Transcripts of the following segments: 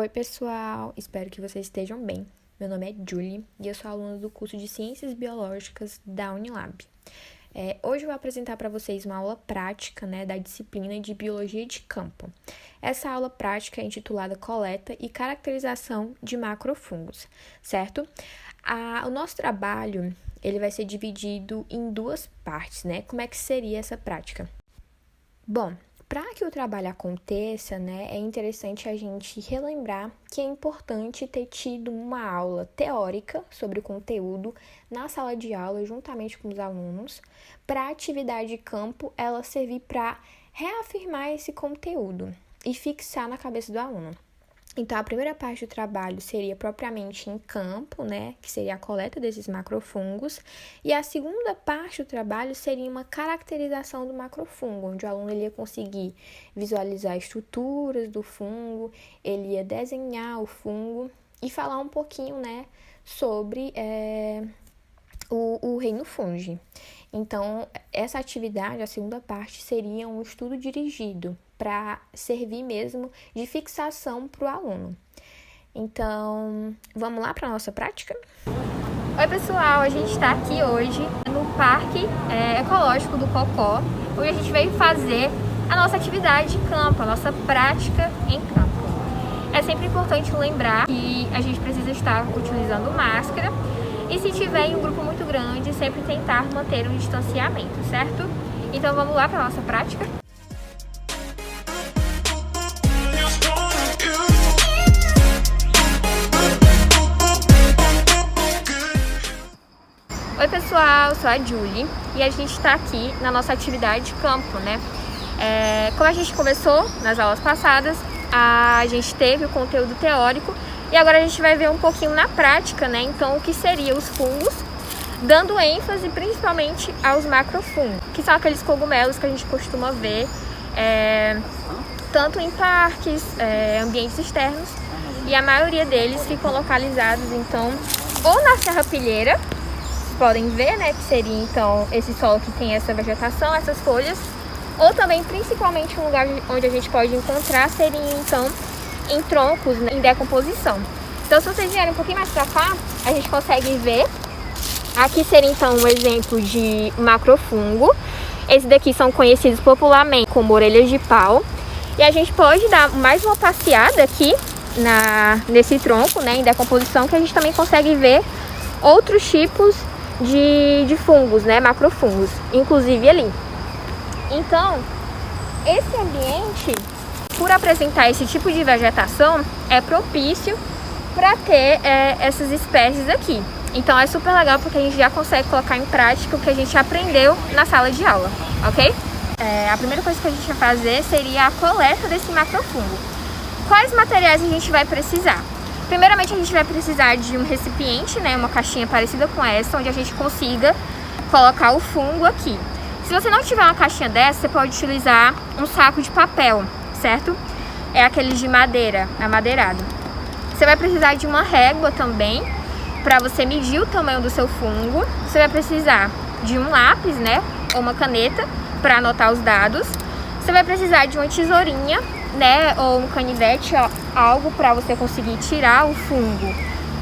Oi pessoal, espero que vocês estejam bem. Meu nome é Julie e eu sou aluna do curso de Ciências Biológicas da Unilab. Hoje eu vou apresentar para vocês uma aula prática, da disciplina de Biologia de Campo. Essa aula prática é intitulada Coleta e Caracterização de Macrofungos, certo? O nosso trabalho ele vai ser dividido em duas partes, Como é que seria essa prática? Bom, para que o trabalho aconteça, é interessante a gente relembrar que é importante ter tido uma aula teórica sobre o conteúdo na sala de aula juntamente com os alunos, para a atividade de campo ela servir para reafirmar esse conteúdo e fixar na cabeça do aluno. Então, a primeira parte do trabalho seria propriamente em campo, que seria a coleta desses macrofungos, e a segunda parte do trabalho seria uma caracterização do macrofungo, onde o aluno ele ia conseguir visualizar estruturas do fungo, ele ia desenhar o fungo e falar um pouquinho, sobre o reino fungi. Então, essa atividade, a segunda parte, seria um estudo dirigido para servir mesmo de fixação para o aluno. Então, vamos lá para a nossa prática? Oi pessoal, a gente está aqui hoje no Parque Ecológico do Cocó, onde a gente veio fazer a nossa atividade de campo, a nossa prática em campo. É sempre importante lembrar que a gente precisa estar utilizando máscara e se tiver em um grupo muito grande, sempre tentar manter um distanciamento, certo? Então vamos lá para a nossa prática? Oi pessoal, eu sou a Julie e a gente está aqui na nossa atividade de campo, Como a gente conversou nas aulas passadas, a gente teve o conteúdo teórico e agora a gente vai ver um pouquinho na prática, Então, o que seriam os fungos, dando ênfase principalmente aos macrofungos, que são aqueles cogumelos que a gente costuma ver tanto em parques, ambientes externos, e a maioria deles ficam localizados, então, ou na serrapilheira, podem ver, que seria então esse solo que tem essa vegetação, essas folhas, ou também principalmente um lugar onde a gente pode encontrar seria então em troncos em decomposição. Então, se vocês vierem um pouquinho mais para cá, a gente consegue ver. Aqui seria então um exemplo de macrofungo. Esses daqui são conhecidos popularmente como orelhas de pau. E a gente pode dar mais uma passeada aqui nesse tronco, em decomposição, que a gente também consegue ver outros tipos de fungos, macrofungos, inclusive ali. Então, esse ambiente, por apresentar esse tipo de vegetação, é propício para ter essas espécies aqui. Então, é super legal porque a gente já consegue colocar em prática o que a gente aprendeu na sala de aula, ok? A primeira coisa que a gente vai fazer seria a coleta desse macrofungo. Quais materiais a gente vai precisar? Primeiramente, a gente vai precisar de um recipiente, uma caixinha parecida com essa, onde a gente consiga colocar o fungo aqui. Se você não tiver uma caixinha dessa, você pode utilizar um saco de papel, certo? É aquele de madeira, amadeirado. Você vai precisar de uma régua também, para você medir o tamanho do seu fungo. Você vai precisar de um lápis, ou uma caneta, para anotar os dados. Você vai precisar de uma tesourinha, ou um canivete, algo para você conseguir tirar o fungo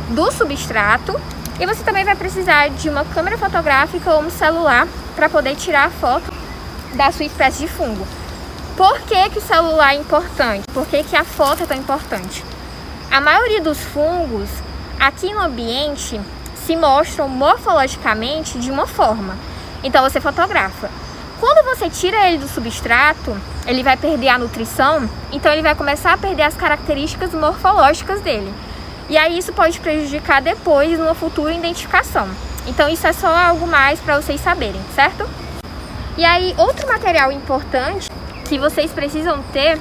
do substrato. E você também vai precisar de uma câmera fotográfica ou um celular para poder tirar a foto da sua espécie de fungo. Por que o celular é importante? Por que a foto é tão importante? A maioria dos fungos aqui no ambiente se mostram morfologicamente de uma forma. Então você fotografa. Quando você tira ele do substrato, ele vai perder a nutrição, então ele vai começar a perder as características morfológicas dele. E aí isso pode prejudicar depois numa futura identificação. Então isso é só algo mais para vocês saberem, certo? E aí outro material importante que vocês precisam ter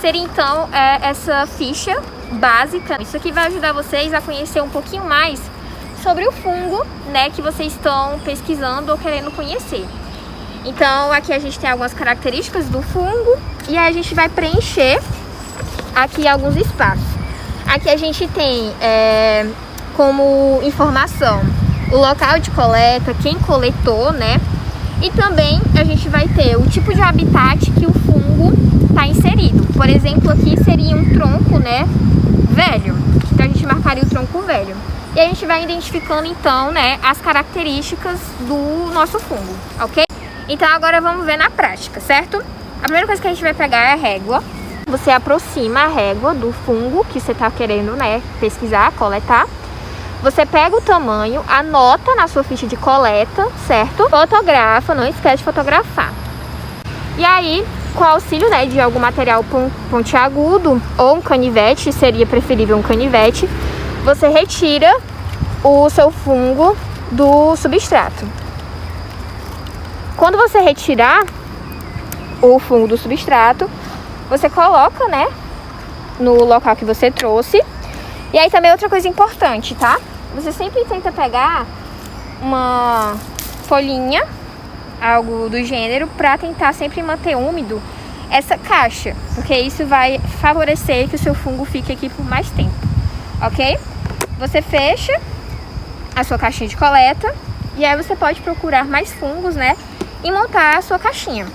seria então essa ficha básica. Isso aqui vai ajudar vocês a conhecer um pouquinho mais sobre o fungo, que vocês estão pesquisando ou querendo conhecer. Então, aqui a gente tem algumas características do fungo e aí a gente vai preencher aqui alguns espaços. Aqui a gente tem como informação o local de coleta, quem coletou, E também a gente vai ter o tipo de habitat que o fungo está inserido. Por exemplo, aqui seria um tronco, colocaria o tronco velho. E a gente vai identificando então, né, as características do nosso fungo, ok? Então agora vamos ver na prática, certo? A primeira coisa que a gente vai pegar é a régua. Você aproxima a régua do fungo que você está querendo, né, pesquisar, coletar. Você pega o tamanho, anota na sua ficha de coleta, certo? Fotografa, não esquece de fotografar. E aí, com o auxílio, né, de algum material pontiagudo ou um canivete, seria preferível um canivete, você retira o seu fungo do substrato. Quando você retirar o fungo do substrato, você coloca, né, no local que você trouxe. E aí também outra coisa importante, tá? Você sempre tenta pegar uma folhinha, algo do gênero, para tentar sempre manter úmido essa caixa, porque isso vai favorecer que o seu fungo fique aqui por mais tempo, ok? Você fecha a sua caixinha de coleta e aí você pode procurar mais fungos, né, e montar a sua caixinha.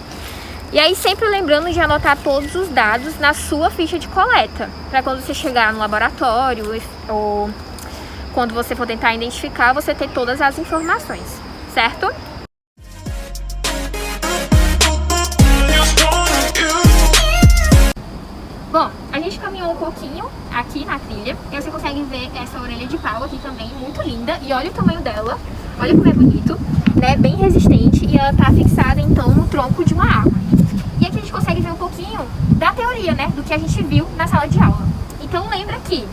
E aí sempre lembrando de anotar todos os dados na sua ficha de coleta, para quando você chegar no laboratório ou quando você for tentar identificar, você ter todas as informações, certo? Bom, a gente caminhou um pouquinho aqui na trilha e você consegue ver essa orelha de pau aqui também, muito linda. E olha o tamanho dela, olha como é bonito, né? Bem resistente, e ela tá fixada então no tronco de uma árvore. E aqui a gente consegue ver um pouquinho da teoria, né? Do que a gente viu na sala de aula. Então lembra que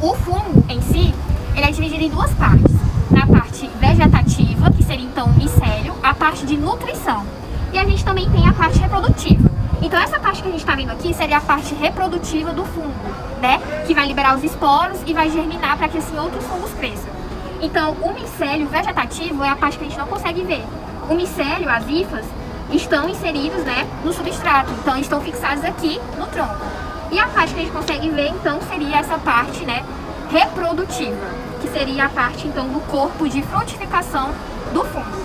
o fungo em si, ele é dividido em duas partes. Na parte vegetativa, que seria então o micélio, a parte de nutrição. E a gente também tem a parte reprodutiva. Então essa parte que a gente está vendo aqui seria a parte reprodutiva do fungo, né? Que vai liberar os esporos e vai germinar para que assim outros fungos cresçam. Então o micélio vegetativo é a parte que a gente não consegue ver. O micélio, as hifas, estão inseridos, né, no substrato, então estão fixados aqui no tronco. E a parte que a gente consegue ver então seria essa parte, né, reprodutiva, que seria a parte então do corpo de frutificação do fungo.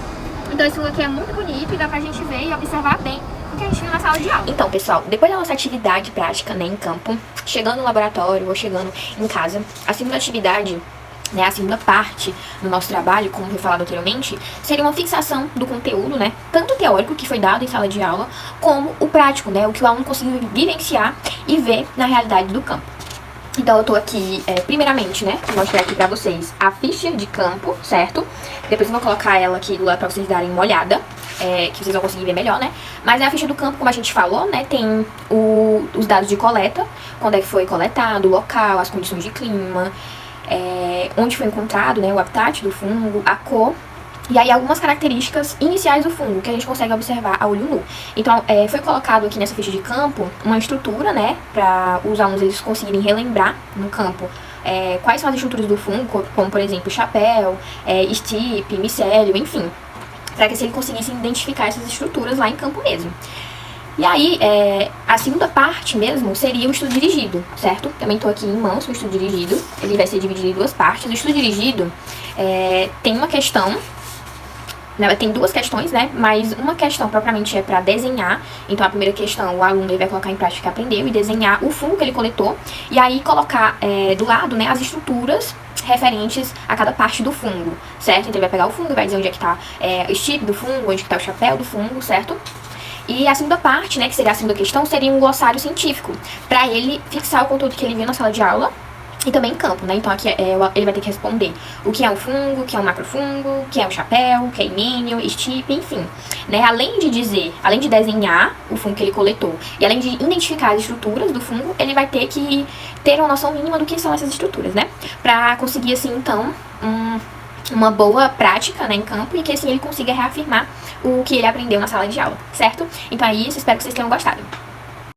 Então esse fungo aqui é muito bonito e dá pra gente ver e observar bem o que a gente viu na sala de aula. Então, pessoal, depois da nossa atividade prática, né, em campo, chegando no laboratório ou chegando em casa, a segunda atividade, né, a segunda parte do nosso trabalho, como foi falado anteriormente, seria uma fixação do conteúdo, né, tanto teórico que foi dado em sala de aula, como o prático, né, o que o aluno conseguiu vivenciar e ver na realidade do campo. Então eu tô aqui, primeiramente, né, vou mostrar aqui pra vocês a ficha de campo, certo? Depois eu vou colocar ela aqui do lado pra vocês darem uma olhada, que vocês vão conseguir ver melhor, né? Mas a ficha do campo, como a gente falou, né, tem os dados de coleta, quando é que foi coletado, o local, as condições de clima, onde foi encontrado, né, o habitat do fungo, a cor, e aí algumas características iniciais do fungo que a gente consegue observar a olho nu. Então, foi colocado aqui nessa ficha de campo uma estrutura, né, para os alunos eles conseguirem relembrar no campo quais são as estruturas do fungo, como por exemplo chapéu, estipe, micélio, enfim, para que eles conseguissem identificar essas estruturas lá em campo mesmo. E aí, a segunda parte mesmo seria o estudo dirigido, certo? Também estou aqui em mãos com o estudo dirigido, ele vai ser dividido em duas partes. O estudo dirigido tem uma questão, tem duas questões, né? Mas uma questão propriamente é para desenhar. Então a primeira questão o aluno ele vai colocar em prática o que aprendeu e desenhar o fungo que ele coletou. E aí colocar do lado, né, as estruturas referentes a cada parte do fungo, certo? Então ele vai pegar o fungo e vai dizer onde é que tá o estipe do fungo, onde que tá o chapéu do fungo, certo? E a segunda parte, né, que seria a segunda questão, seria um glossário científico, para ele fixar o conteúdo que ele viu na sala de aula e também em campo, né? Então aqui ele vai ter que responder o que é um fungo, o que é um macrofungo, o que é um chapéu, o que é imênio, estipe, enfim, né? Além de desenhar o fungo que ele coletou e além de identificar as estruturas do fungo, ele vai ter que ter uma noção mínima do que são essas estruturas, né? Para conseguir assim, então, uma boa prática, né, em campo e que assim ele consiga reafirmar o que ele aprendeu na sala de aula, certo? Então é isso, espero que vocês tenham gostado.